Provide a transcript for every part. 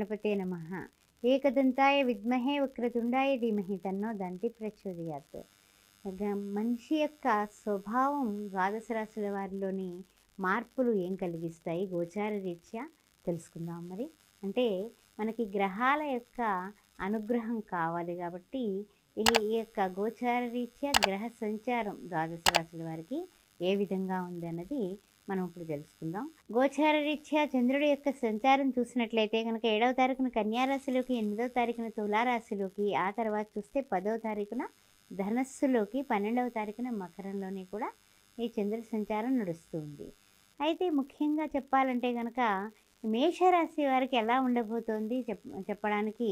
గణపతే నమః. ఏకదంతాయ విద్మహే వక్రతుండాయ ధీమహి తన్నో దంతి ప్రచోదయాత్. మనిషి యొక్క స్వభావం ద్వాదశ రాశుల వారిలోని మార్పులు ఏం కలిగిస్తాయి గోచార రీత్యా తెలుసుకుందాం. మరి అంటే మనకి గ్రహాల యొక్క అనుగ్రహం కావాలి కాబట్టి ఈ యొక్క గోచార రీత్యా గ్రహ సంచారం ద్వాదశ రాశుల వారికి ఏ విధంగా ఉందన్నది మనం ఇప్పుడు తెలుసుకుందాం. గోచార రీత్యా చంద్రుడి యొక్క సంచారం చూసినట్లయితే కనుక 7వ తారీఖున కన్యారాశిలోకి, 8వ తారీఖున తులారాశిలోకి, ఆ తర్వాత చూస్తే 10వ తారీఖున ధనస్సులోకి, 12వ తారీఖున మకరంలోని కూడా ఈ చంద్ర సంచారం నడుస్తుంది. అయితే ముఖ్యంగా చెప్పాలంటే కనుక మేషరాశి వారికి ఎలా ఉండబోతోంది చెప్పడానికి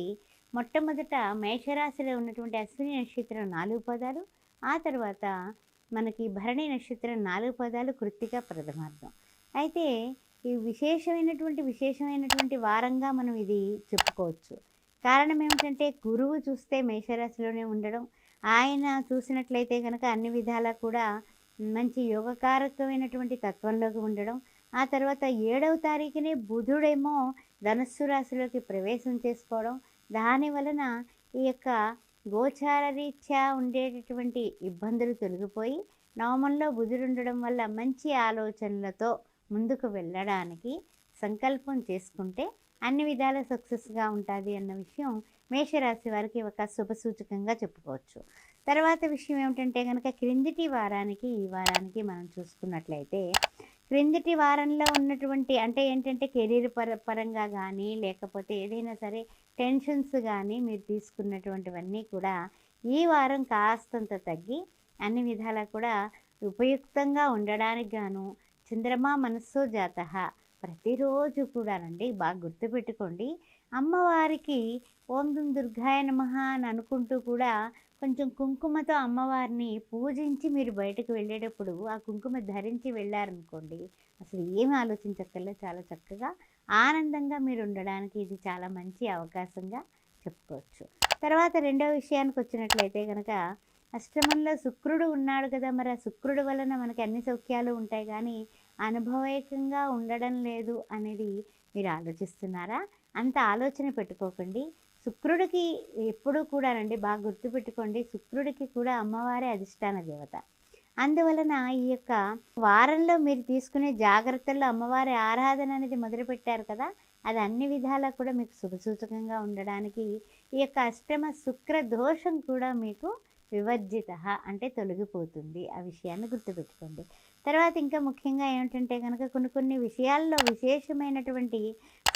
మొట్టమొదట మేషరాశిలో ఉన్నటువంటి అశ్విని నక్షత్రం 4 పదాలు, ఆ తర్వాత మనకి భరణి నక్షత్రం 4 పదాలు, కృత్తిక ప్రథమార్థం. అయితే ఈ విశేషమైనటువంటి వారంగా మనం ఇది చెప్పుకోవచ్చు. కారణం ఏమిటంటే గురువు చూస్తే మేషరాశిలోనే ఉండడం, ఆయన చూసినట్లయితే కనుక అన్ని విధాలా కూడా మంచి యోగకారకమైనటువంటి తత్వంలోకి ఉండడం, ఆ తర్వాత 7వ తారీఖునే బుధుడేమో ధనస్సు రాశిలోకి ప్రవేశం చేసుకోవడం, దాని వలన ఈ యొక్క గోచార రీత్యా ఉండేటటువంటి ఇబ్బందులు తొలగిపోయి నవమంలో బుధుడు ఉండడం వల్ల మంచి ఆలోచనలతో ముందుకు వెళ్ళడానికి సంకల్పం చేసుకుంటే అన్ని విధాల సక్సెస్గా ఉంటుంది అన్న విషయం మేషరాశి వారికి ఒక శుభసూచకంగా చెప్పుకోవచ్చు. తర్వాత విషయం ఏమిటంటే కనుక క్రిందిటి వారానికి ఈ వారానికి మనం చూసుకున్నట్లయితే క్రిందిటి వారంలో ఉన్నటువంటి అంటే ఏంటంటే కెరీర్ పరంగా కానీ లేకపోతే ఏదైనా సరే టెన్షన్స్ కానీ మీరు తీసుకున్నటువంటివన్నీ కూడా ఈ వారం కాస్తంత తగ్గి అన్ని విధాలా కూడా ఉపయుక్తంగా ఉండడానికి గాను చంద్రమా మనస్సో జాతః ప్రతిరోజు కూడానండి బాగా గుర్తుపెట్టుకోండి, అమ్మవారికి ఓం దుం దుర్గాయ నమః అని అనుకుంటూ కూడా కొంచెం కుంకుమతో అమ్మవారిని పూజించి మీరు బయటకు వెళ్ళేటప్పుడు ఆ కుంకుమ ధరించి వెళ్ళారనుకోండి, అసలు ఏమి ఆలోచించక్కర్లేదు, చాలా చక్కగా ఆనందంగా మీరు ఉండడానికి ఇది చాలా మంచి అవకాశంగా చెప్పుకోవచ్చు. తర్వాత రెండవ విషయానికి వచ్చినట్లయితే కనుక అష్టమంలో శుక్రుడు ఉన్నాడు కదా, మరి ఆ శుక్రుడు వలన మనకి అన్ని సౌఖ్యాలు ఉంటాయి కానీ అనుభవైకంగా ఉండడం లేదు అనేది మీరు ఆలోచిస్తున్నారా? అంత ఆలోచన పెట్టుకోకండి. శుక్రుడికి ఎప్పుడూ కూడానండి బాగా గుర్తుపెట్టుకోండి, శుక్రుడికి కూడా అమ్మవారే అధిష్టాన దేవత. అందువలన ఈ యొక్క వారంలో మీరు తీసుకునే జాగ్రత్తల్లో అమ్మవారి ఆరాధన అనేది మొదలుపెట్టారు కదా, అది అన్ని విధాలా కూడా మీకు శుభసూచకంగా ఉండడానికి ఈ యొక్క అష్టమ శుక్ర దోషం కూడా మీకు వివర్జిత అంటే తొలగిపోతుంది. ఆ విషయాన్ని గుర్తుపెట్టుకోండి. తర్వాత ఇంకా ముఖ్యంగా ఏమిటంటే కనుక కొన్ని విషయాల్లో విశేషమైనటువంటి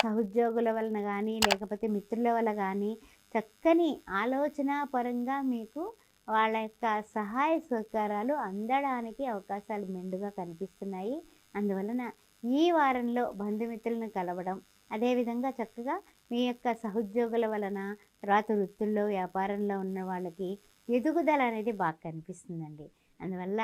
సహోద్యోగుల వలన కానీ లేకపోతే మిత్రుల వల్ల కానీ చక్కని ఆలోచన పరంగా మీకు వాళ్ళ యొక్క సహాయ సహకారాలు అందడానికి అవకాశాలు మెండుగా కనిపిస్తున్నాయి. అందువలన ఈ వారంలో బంధుమిత్రులను కలవడం, అదేవిధంగా చక్కగా మీ యొక్క సహోద్యోగుల వలన తర్వాత వృత్తుల్లో వ్యాపారంలో ఉన్న వాళ్ళకి ఎదుగుదల అనేది బాగా కనిపిస్తుందండి. అందువల్ల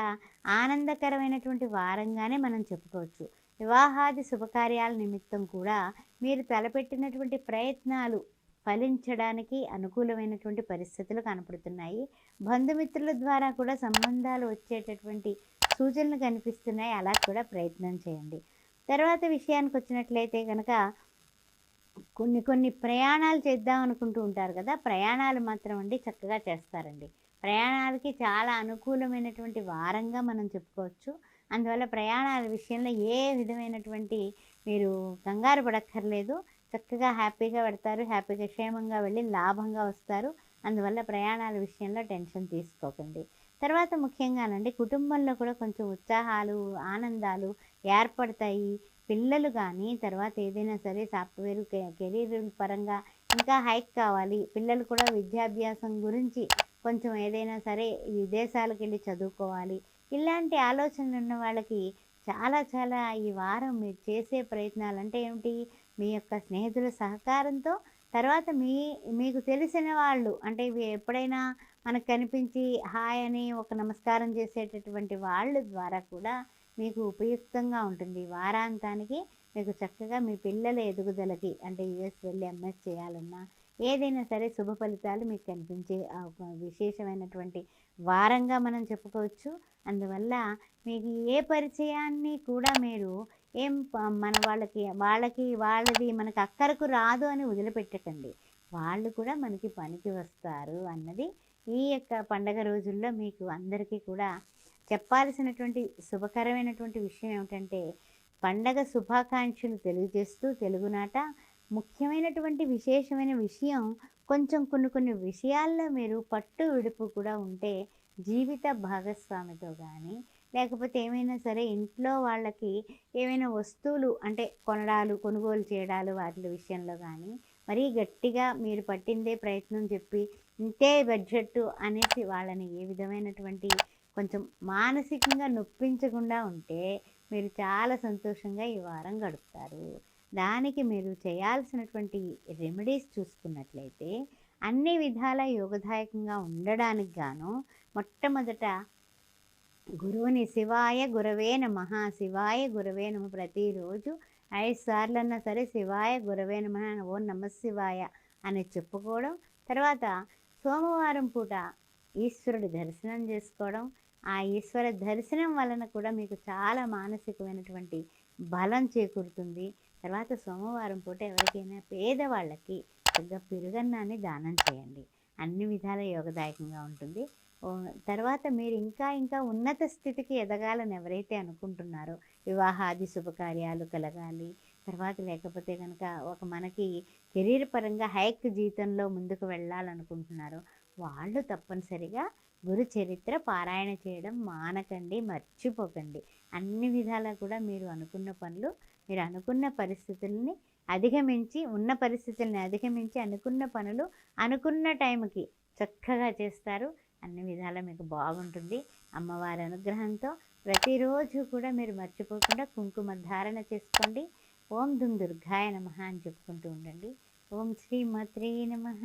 ఆనందకరమైనటువంటి వారంగానే మనం చెప్పుకోవచ్చు. వివాహాది శుభకార్యాల నిమిత్తం కూడా మీరు తలపెట్టినటువంటి ప్రయత్నాలు ఫలించడానికి అనుకూలమైనటువంటి పరిస్థితులు కనపడుతున్నాయి. బంధుమిత్రుల ద్వారా కూడా సంబంధాలు వచ్చేటటువంటి సూచనలు కనిపిస్తున్నాయి, అలా కూడా ప్రయత్నం చేయండి. తర్వాత విషయానికి వచ్చినట్లయితే కనుక కొన్ని ప్రయాణాలు చేద్దాం అనుకుంటూ ఉంటారు కదా, ప్రయాణాలు మాత్రం అండి చక్కగా చేస్తారండి. ప్రయాణాలకి చాలా అనుకూలమైనటువంటి వారంగా మనం చెప్పుకోవచ్చు. అందువల్ల ప్రయాణాల విషయంలో ఏ విధమైనటువంటి మీరు కంగారు పడక్కర్లేదు. చక్కగా హ్యాపీగా పెడతారు, హ్యాపీగా క్షేమంగా వెళ్ళి లాభంగా వస్తారు. అందువల్ల ప్రయాణాల విషయంలో టెన్షన్ తీసుకోకండి. తర్వాత ముఖ్యంగానండి కుటుంబంలో కూడా కొంచెం ఉత్సాహాలు ఆనందాలు ఏర్పడతాయి. పిల్లలు కానీ తర్వాత ఏదైనా సరే సాఫ్ట్వేర్ కెరీర్ పరంగా ఇంకా హైక్ కావాలి, పిల్లలు కూడా విద్యాభ్యాసం గురించి కొంచెం ఏదైనా సరే విదేశాలకు వెళ్ళి చదువుకోవాలి, ఇలాంటి ఆలోచనలు ఉన్న వాళ్ళకి చాలా ఈ వారం మీరు చేసే ప్రయత్నాలు అంటే ఏమిటి, మీ యొక్క స్నేహితుల సహకారంతో తర్వాత మీకు తెలిసిన వాళ్ళు అంటే ఎప్పుడైనా మనకు కనిపించి హాయ్ అని ఒక నమస్కారం చేసేటటువంటి వాళ్ళ ద్వారా కూడా మీకు ఉపయుక్తంగా ఉంటుంది. వారాంతానికి మీకు చక్కగా మీ పిల్లల ఎదుగుదలకి అంటే యుఎస్ వెళ్ళి ఎంఎస్ చేయాలన్నా ఏదైనా సరే శుభ ఫలితాలు మీకు కనిపించే విశేషమైనటువంటి వారంగా మనం చెప్పుకోవచ్చు. అందువల్ల మీకు ఏ పరిచయాన్ని కూడా మీరు ఏం మన వాళ్ళది మనకు అక్కరకు రాదు అని వదిలిపెట్టకండి. వాళ్ళు కూడా మనకి పనికి వస్తారు అన్నది ఈ యొక్క పండగ రోజుల్లో మీకు అందరికీ కూడా చెప్పాల్సినటువంటి శుభకరమైనటువంటి విషయం ఏమిటంటే, పండగ శుభాకాంక్షలు తెలియజేస్తూ తెలుగునాట ముఖ్యమైనటువంటి విశేషమైన విషయం, కొంచెం కొన్ని కొన్ని విషయాల్లో మీరు పట్టు విడుపు కూడా ఉంటే జీవిత భాగస్వామితో కానీ, లేకపోతే ఏమైనా సరే ఇంట్లో వాళ్ళకి ఏమైనా వస్తువులు అంటే కొనుగోలు చేయడాలు వాటి విషయంలో కానీ, మరీ గట్టిగా మీరు పట్టిందే ప్రయత్నం చెప్పి ఇంతే బడ్జెట్టు అనేసి వాళ్ళని ఏ విధమైనటువంటి కొంచెం మానసికంగా నొప్పించకుండా ఉంటే మీరు చాలా సంతోషంగా ఈ వారం గడుపుతారు. దానికి మీరు చేయాల్సినటువంటి రెమెడీస్ చూసుకున్నట్లయితే అన్ని విధాల యోగదాయకంగా ఉండడానికి గాను మొట్టమొదట గురువుని శివాయ గురవే నమః, శివాయ గురవే నమః ప్రతిరోజు 5 సార్లన్నా సరే శివాయ గురవే నమః, ఓం నమః శివాయ అని చెప్పుకోవడం. తర్వాత సోమవారం పూట ఈశ్వరుడి దర్శనం చేసుకోవడం. ఆ ఈశ్వర దర్శనం వలన కూడా మీకు చాలా మానసికమైనటువంటి బలం చేకూరుతుంది. తర్వాత సోమవారం పూట ఎవరికైనా పేదవాళ్ళకి కొద్దిగా పెరుగన్నాన్ని దానం చేయండి. అన్ని విధాల యోగదాయకంగా ఉంటుంది. తర్వాత మీరు ఇంకా ఇంకా ఉన్నత స్థితికి ఎదగాలని ఎవరైతే అనుకుంటున్నారో, వివాహాది శుభకార్యాలు కలగాలి, తర్వాత లేకపోతే కనుక మనకి కెరీర్ పరంగా హైక్ జీవితంలో ముందుకు వెళ్ళాలనుకుంటున్నారో వాళ్ళు తప్పనిసరిగా గురు చరిత్ర పారాయణ చేయడం మానకండి, మర్చిపోకండి. అన్ని విధాలా కూడా మీరు అనుకున్న పరిస్థితుల్ని అధిగమించి, ఉన్న పరిస్థితుల్ని అధిగమించి అనుకున్న పనులు అనుకున్న టైంకి చక్కగా చేస్తారు. అన్ని విధాలా మీకు బాగుంటుంది. అమ్మవారి అనుగ్రహంతో ప్రతిరోజు కూడా మీరు మర్చిపోకుండా కుంకుమ ధారణ చేసుకోండి. ఓం దుం దుర్గాయ నమః అని చెప్పుకుంటూ ఉండండి. ఓం శ్రీ మాత్రే నమః.